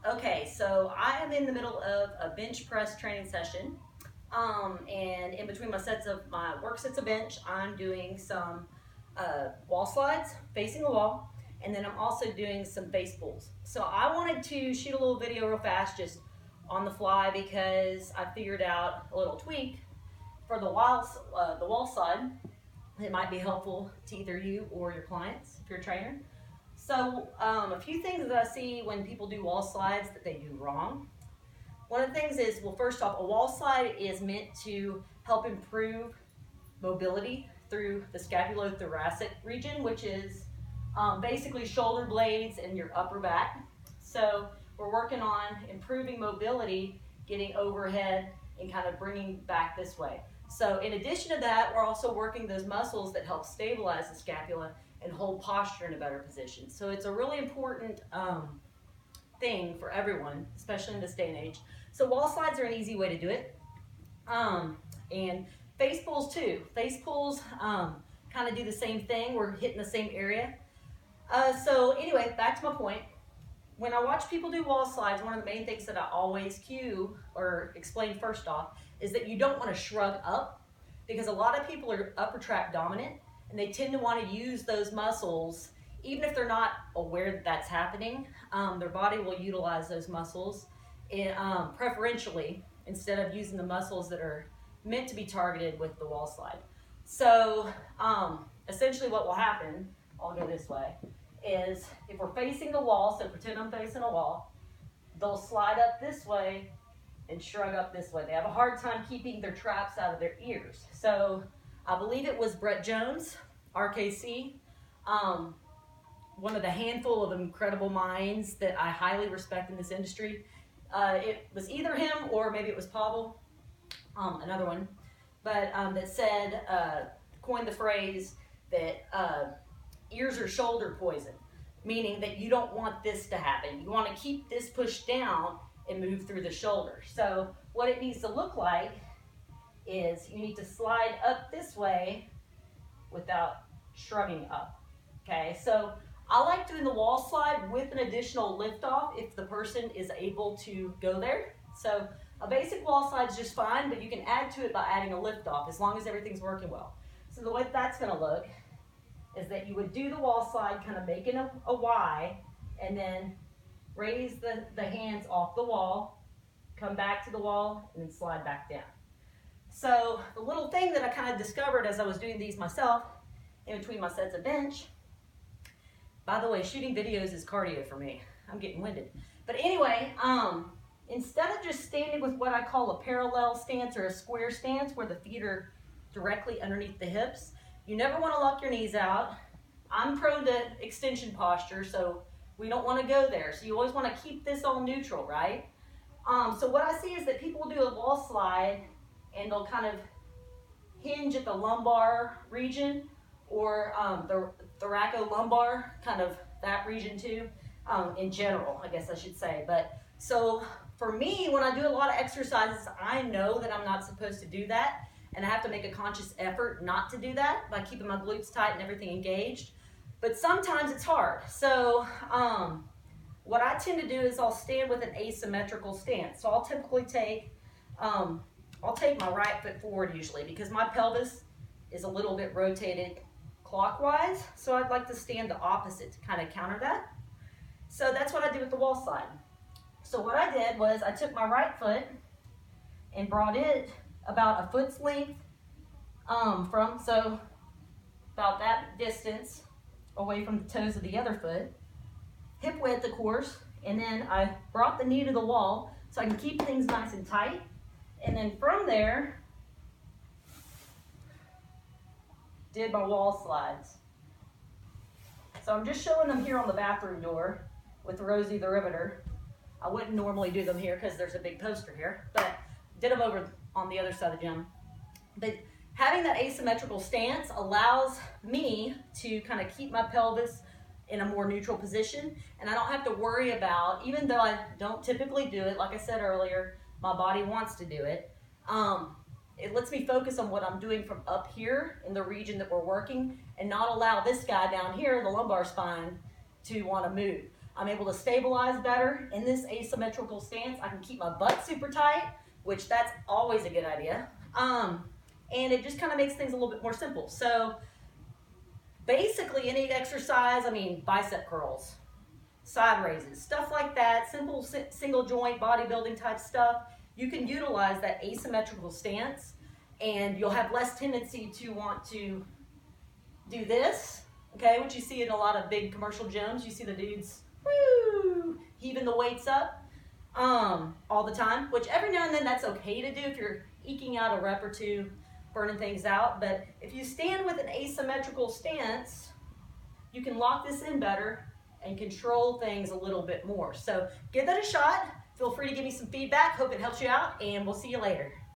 Okay, so I am in the middle of a bench press training session. And in between my work sets of bench, I'm doing some wall slides facing the wall, and then I'm also doing some face pulls. So I wanted to shoot a little video real fast just on the fly because I figured out a little tweak for the wall slide. It might be helpful to either you or your clients if you're a trainer. So a few things that I see when people do wall slides that they do wrong. One of the things is, well, first off, a wall slide is meant to help improve mobility through the scapulothoracic region, which is basically shoulder blades and your upper back. So we're working on improving mobility, getting overhead, and kind of bringing back this way. So in addition to that, we're also working those muscles that help stabilize the scapula and hold posture in a better position. So it's a really important thing for everyone, especially in this day and age. So wall slides are an easy way to do it. And face pulls too. Face pulls kind of do the same thing. We're hitting the same area. So anyway, back to my point. When I watch people do wall slides, one of the main things that I always cue or explain first off is that you don't want to shrug up, because a lot of people are upper tract dominant and they tend to want to use those muscles even if they're not aware that that's happening. Their body will utilize those muscles preferentially instead of using the muscles that are meant to be targeted with the wall slide. So essentially what will happen, I'll go this way, is if we're facing the wall, so pretend I'm facing a wall, they'll slide up this way and shrug up this way. They have a hard time keeping their traps out of their ears. So I believe it was Brett Jones, RKC, one of the handful of incredible minds that I highly respect in this industry. It was either him or maybe it was Pavel, another one, but that said, coined the phrase that ears are shoulder poison, meaning that you don't want this to happen. You want to keep this pushed down and move through the shoulder. So what it needs to look like is you need to slide up this way without shrugging up. Okay, so I like doing the wall slide with an additional lift off if the person is able to go there. So a basic wall slide is just fine, but you can add to it by adding a lift off as long as everything's working well. So the way that's going to look is that you would do the wall slide kind of making a Y, and then raise the hands off the wall, come back to the wall, and then slide back down. So the little thing that I kind of discovered as I was doing these myself in between my sets of bench, by the way, shooting videos is cardio for me. I'm getting winded. But anyway, instead of just standing with what I call a parallel stance or a square stance where the feet are directly underneath the hips, you never want to lock your knees out. I'm prone to extension posture, so we don't want to go there. So you always want to keep this all neutral, right? So what I see is that people do a wall slide and they'll kind of hinge at the lumbar region, or the thoracolumbar, kind of that region too, in general, I guess I should say. But so for me, when I do a lot of exercises, I know that I'm not supposed to do that, and I have to make a conscious effort not to do that by keeping my glutes tight and everything engaged. But sometimes it's hard. So what I tend to do is I'll stand with an asymmetrical stance. So I'll typically take my right foot forward usually, because my pelvis is a little bit rotated clockwise. So I'd like to stand the opposite to kind of counter that. So that's what I do with the wall slide. So what I did was I took my right foot and brought it about a foot's length so about that distance away from the toes of the other foot, hip width of course, and then I brought the knee to the wall so I can keep things nice and tight, and then from there did my wall slides. So I'm just showing them here on the bathroom door with Rosie the Riveter. I wouldn't normally do them here because there's a big poster here, but did them over on the other side of the gym. But having that asymmetrical stance allows me to kind of keep my pelvis in a more neutral position, and I don't have to worry about, even though I don't typically do it, like I said earlier, my body wants to do it. It lets me focus on what I'm doing from up here in the region that we're working, and not allow this guy down here, the lumbar spine, to want to move. I'm able to stabilize better in this asymmetrical stance. I can keep my butt super tight, which that's always a good idea. And it just kind of makes things a little bit more simple. So basically any exercise, I mean bicep curls, side raises, stuff like that, simple single joint bodybuilding type stuff, you can utilize that asymmetrical stance and you'll have less tendency to want to do this, okay, which you see in a lot of big commercial gyms. You see the dudes woo, heaving the weights up all the time, which every now and then that's okay to do if you're eking out a rep or two, burning things out. But if you stand with an asymmetrical stance, you can lock this in better and control things a little bit more. So give that a shot. Feel free to give me some feedback. Hope it helps you out, and we'll see you later.